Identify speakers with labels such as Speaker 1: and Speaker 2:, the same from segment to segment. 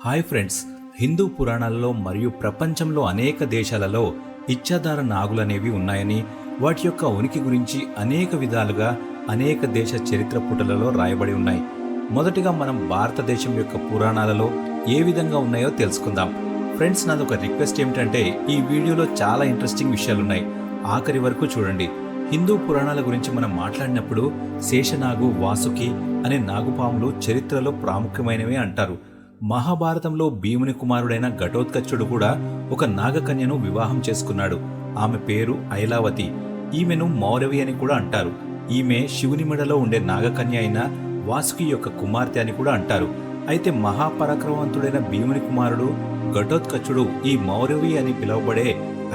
Speaker 1: Hi friends, Hindu పురాణాలలో మరియు ప్రపంచంలో అనేక దేశాలలో ఇచ్ఛాధార నాగులనేవి ఉన్నాయని, వాటి యొక్క ఉనికి గురించి అనేక విధాలుగా అనేక దేశ చరిత్ర పుటలలో రాయబడి ఉన్నాయి. మొదటిగా మనం భారతదేశం యొక్క పురాణాలలో ఏ విధంగా ఉన్నాయో తెలుసుకుందాం. ఫ్రెండ్స్, నాదొక రిక్వెస్ట్ ఏమిటంటే ఈ వీడియోలో చాలా ఇంట్రెస్టింగ్ విషయాలున్నాయి, ఆఖరి వరకు చూడండి. హిందూ పురాణాల గురించి మనం మాట్లాడినప్పుడు శేషనాగు, వాసుకి అనే నాగుపాములు చరిత్రలో ప్రాముఖ్యమైనవి అంటారు. మహాభారతంలో భీముని కుమారుడైన ఘటోత్కచుడు కూడా ఒక నాగకన్యను వివాహం చేసుకున్నాడు. ఆమె పేరు ఐలావతి. ఈమెను మౌరవి అని కూడా అంటారు. ఈమె శివుని మెడలో ఉండే నాగకన్య అయిన వాసుకి యొక్క కుమార్తె అని కూడా అంటారు. అయితే మహాపరాక్రమవంతుడైన భీముని కుమారుడు ఘటోత్కచుడు ఈ మౌరవి అని పిలువబడే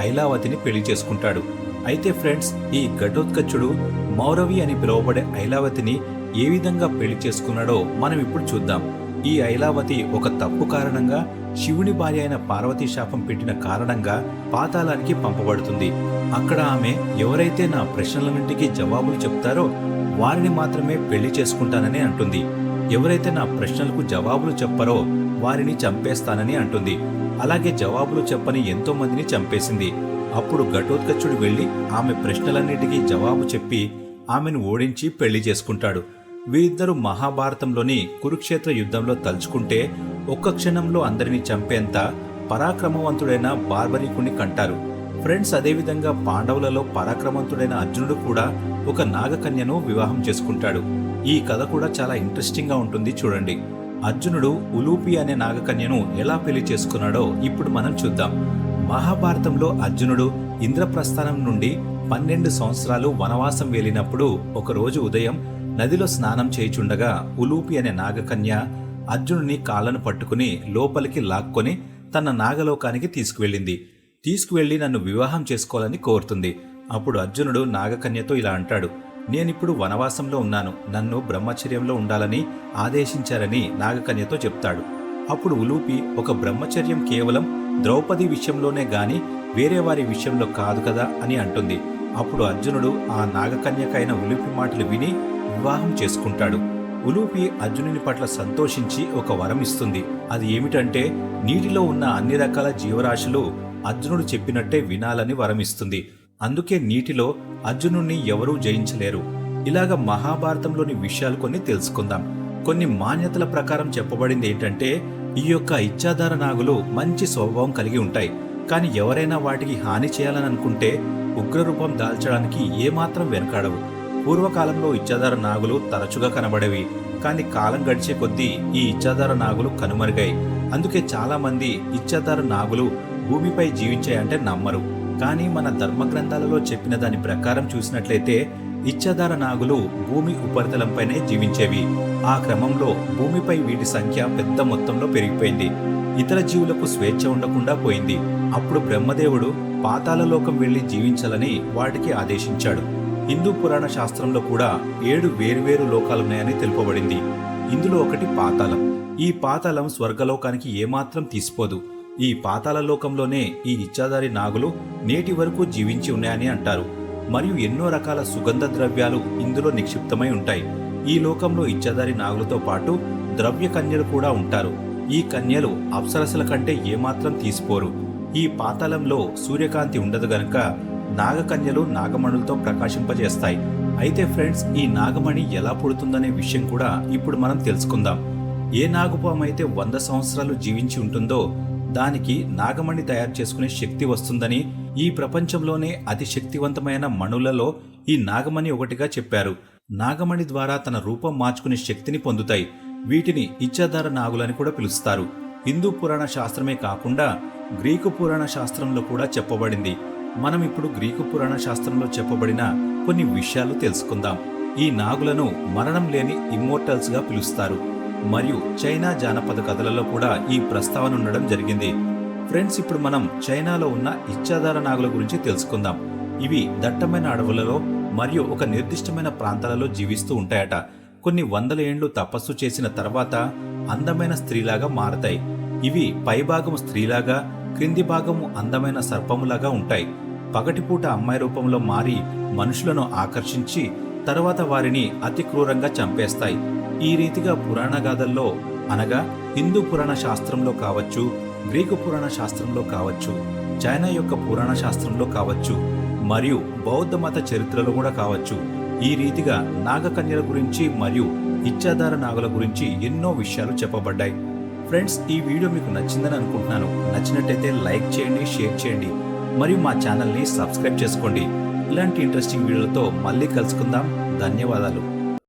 Speaker 1: ఐలావతిని పెళ్లి చేసుకుంటాడు. అయితే ఫ్రెండ్స్, ఈ ఘటోత్కచుడు మౌరవి అని పిలువబడే ఐలావతిని ఏ విధంగా పెళ్లి చేసుకున్నాడో మనం ఇప్పుడు చూద్దాం. ఈ ఐలావతి ఒక తప్పు కారణంగా శివుని భార్య అయిన పార్వతీ శాపం పెట్టిన కారణంగా పాతాళానికి పంపబడుతుంది. అక్కడ ఆమె ఎవరైతే నా ప్రశ్నలన్నింటికి జవాబులు చెప్తారో వారిని మాత్రమే పెళ్లి చేసుకుంటానని అంటుంది. ఎవరైతే నా ప్రశ్నలకు జవాబులు చెప్పరో వారిని చంపేస్తానని అంటుంది. అలాగే జవాబులు చెప్పని ఎంతో మందిని చంపేసింది. అప్పుడు ఘటోత్కచుడు వెళ్లి ఆమె ప్రశ్నలన్నిటికీ జవాబు చెప్పి ఆమెను ఓడించి పెళ్లి చేసుకుంటాడు. వీరిద్దరూ మహాభారతంలోని కురుక్షేత్ర యుద్ధంలో తలుచుకుంటే ఒక్క క్షణంలో అందరినీ చంపేంత పరాక్రమవంతుడైన బార్బరీకుణ్ణి కంటారు. ఫ్రెండ్స్, అదేవిధంగా పాండవులలో పరాక్రమవంతుడైన అర్జునుడు కూడా ఒక నాగకన్యను వివాహం చేసుకుంటాడు. ఈ కథ కూడా చాలా ఇంట్రెస్టింగ్ గా ఉంటుంది, చూడండి. అర్జునుడు ఉలూపి అనే నాగకన్యను ఎలా పెళ్లి చేసుకున్నాడో ఇప్పుడు మనం చూద్దాం. మహాభారతంలో అర్జునుడు ఇంద్రప్రస్థానం నుండి 12 సంవత్సరాలు వనవాసం వెళ్ళినప్పుడు ఒకరోజు ఉదయం నదిలో స్నానం చేయుచుండగా ఉలూపి అనే నాగకన్య అర్జునుని కాళ్ళను పట్టుకుని లోపలికి లాక్కొని తన నాగలోకానికి తీసుకువెళ్లి నన్ను వివాహం చేసుకోవాలని కోరుతుంది. అప్పుడు అర్జునుడు నాగకన్యతో ఇలా అంటాడు: నేనిప్పుడు వనవాసంలో ఉన్నాను, నన్ను బ్రహ్మచర్యంలో ఉండాలని ఆదేశించారని నాగకన్యతో చెప్తాడు. అప్పుడు ఉలూపి ఒక బ్రహ్మచర్యం కేవలం ద్రౌపది విషయంలోనే గాని వేరే వారి విషయంలో కాదు కదా అని అంటుంది. అప్పుడు అర్జునుడు ఆ నాగకన్యకైన ఉలూపి మాటలు విని వివాహం చేసుకుంటాడు. ఉలూపి అర్జునుని పట్ల సంతోషించి ఒక వరం ఇస్తుంది. అది ఏమిటంటే నీటిలో ఉన్న అన్ని రకాల జీవరాశులు అర్జునుడు చెప్పినట్టే వినాలని వరం ఇస్తుంది. అందుకే నీటిలో అర్జునుడిని ఎవరూ జయించలేరు. ఇలాగ మహాభారతంలోని విషయాలు కొన్ని తెలుసుకుందాం. కొన్ని మాన్యతల ప్రకారం చెప్పబడింది ఏంటంటే ఈ యొక్క ఇచ్ఛాధార నాగులు మంచి స్వభావం కలిగి ఉంటాయి. కానీ ఎవరైనా వాటికి హాని చేయాలని అనుకుంటే ఉగ్రరూపం దాల్చడానికి ఏమాత్రం వెనకాడవు. పూర్వకాలంలో ఇచ్ఛాధార నాగులు తరచుగా కనబడేవి, కానీ కాలం గడిచే కొద్దీ ఈ ఇచ్ఛాధార నాగులు కనుమరుగాయి. అందుకే చాలా మంది ఇచ్ఛాధార నాగులు భూమిపై జీవించాయంటే నమ్మరు. కానీ మన ధర్మ గ్రంథాలలో చెప్పిన దాని ప్రకారం చూసినట్లయితే ఇచ్ఛాధార నాగులు భూమి ఉపరితలంపైనే జీవించేవి. ఆ క్రమంలో భూమిపై వీటి సంఖ్య పెద్ద మొత్తంలో పెరిగిపోయింది. ఇతర జీవులకు స్వేచ్ఛ ఉండకుండా పోయింది. అప్పుడు బ్రహ్మదేవుడు పాతాళలోకం వెళ్లి జీవించాలని వాటికి ఆదేశించాడు. హిందూ పురాణ శాస్త్రంలో కూడా 7 వేర్వేరు లోకాలున్నాయని తెలుపబడింది. ఇందులో ఒకటి పాతాళం. ఈ పాతాళం స్వర్గలోకానికి ఏమాత్రం తీసిపోదు. ఈ పాతాళలోకంలోనే ఈ ఇచ్ఛాధారి నాగులు నేటి వరకు జీవించి ఉన్నాయని అంటారు. మరియు ఎన్నో రకాల సుగంధ ద్రవ్యాలు ఇందులో నిక్షిప్తమై ఉంటాయి. ఈ లోకంలో ఇచ్ఛాధారి నాగులతో పాటు ద్రవ్య కన్యలు కూడా ఉంటారు. ఈ కన్యలు అప్సరసల కంటే ఏమాత్రం తీసిపోరు. ఈ పాతాళంలో సూర్యకాంతి ఉండదు గనక నాగకన్యలు నాగమణులతో ప్రకాశింపజేస్తాయి. అయితే ఫ్రెండ్స్, ఈ నాగమణి ఎలా పుడుతుందనే విషయం కూడా ఇప్పుడు మనం తెలుసుకుందాం. ఏ నాగుపాము అయితే 100 సంవత్సరాలు జీవించి ఉంటుందో దానికి నాగమణి తయారు చేసుకునే శక్తి వస్తుందని, ఈ ప్రపంచంలోనే అతి శక్తివంతమైన మణులలో ఈ నాగమణి ఒకటిగా చెప్పారు. నాగమణి ద్వారా తన రూపం మార్చుకునే శక్తిని పొందుతాయి. వీటిని ఇచ్ఛాధార నాగులని కూడా పిలుస్తారు. హిందూ పురాణ శాస్త్రమే కాకుండా గ్రీకు పురాణ శాస్త్రంలో కూడా చెప్పబడింది. మనం ఇప్పుడు గ్రీకు పురాణ శాస్త్రంలో చెప్పబడిన కొన్ని విషయాలు తెలుసుకుందాం. ఈ నాగులను మరణం లేని ఇమ్మోర్టల్స్ గా పిలుస్తారు. మరియు చైనా జానపద కథలలో కూడా ఈ ప్రస్తావన ఉండడం జరిగింది. ఫ్రెండ్స్, ఇప్పుడు మనం చైనాలో ఉన్న ఇచ్ఛాధార నాగుల గురించి తెలుసుకుందాం. ఇవి దట్టమైన అడవులలో మరియు ఒక నిర్దిష్టమైన ప్రాంతాలలో జీవిస్తూ ఉంటాయట. కొన్ని వందల ఏండ్లు తపస్సు చేసిన తర్వాత అందమైన స్త్రీలాగా మారతాయి. ఇవి పైభాగము స్త్రీలాగా, క్రింది భాగము అందమైన సర్పములాగా ఉంటాయి. పగటిపూట అమ్మాయి రూపంలో మారి మనుషులను ఆకర్షించి తర్వాత వారిని అతి క్రూరంగా చంపేస్తాయి. ఈ రీతిగా పురాణ గాథల్లో అనగా హిందూ పురాణ శాస్త్రంలో కావచ్చు, గ్రీకు పురాణ శాస్త్రంలో కావచ్చు, చైనా యొక్క పురాణ శాస్త్రంలో కావచ్చు, మరియు బౌద్ధ మత చరిత్రలో కూడా కావచ్చు. ఈ రీతిగా నాగకన్యల గురించి మరియు ఇచ్చాదార నాగుల గురించి ఎన్నో విషయాలు చెప్పబడ్డాయి. ఫ్రెండ్స్, ఈ వీడియో మీకు నచ్చిందని అనుకుంటున్నాను. నచ్చినట్టయితే లైక్ చేయండి, షేర్ చేయండి మరియు మా ఛానల్ని సబ్స్క్రైబ్ చేసుకోండి. ఇలాంటి ఇంట్రెస్టింగ్ వీడియోలతో మళ్ళీ కలుసుకుందాం. ధన్యవాదాలు.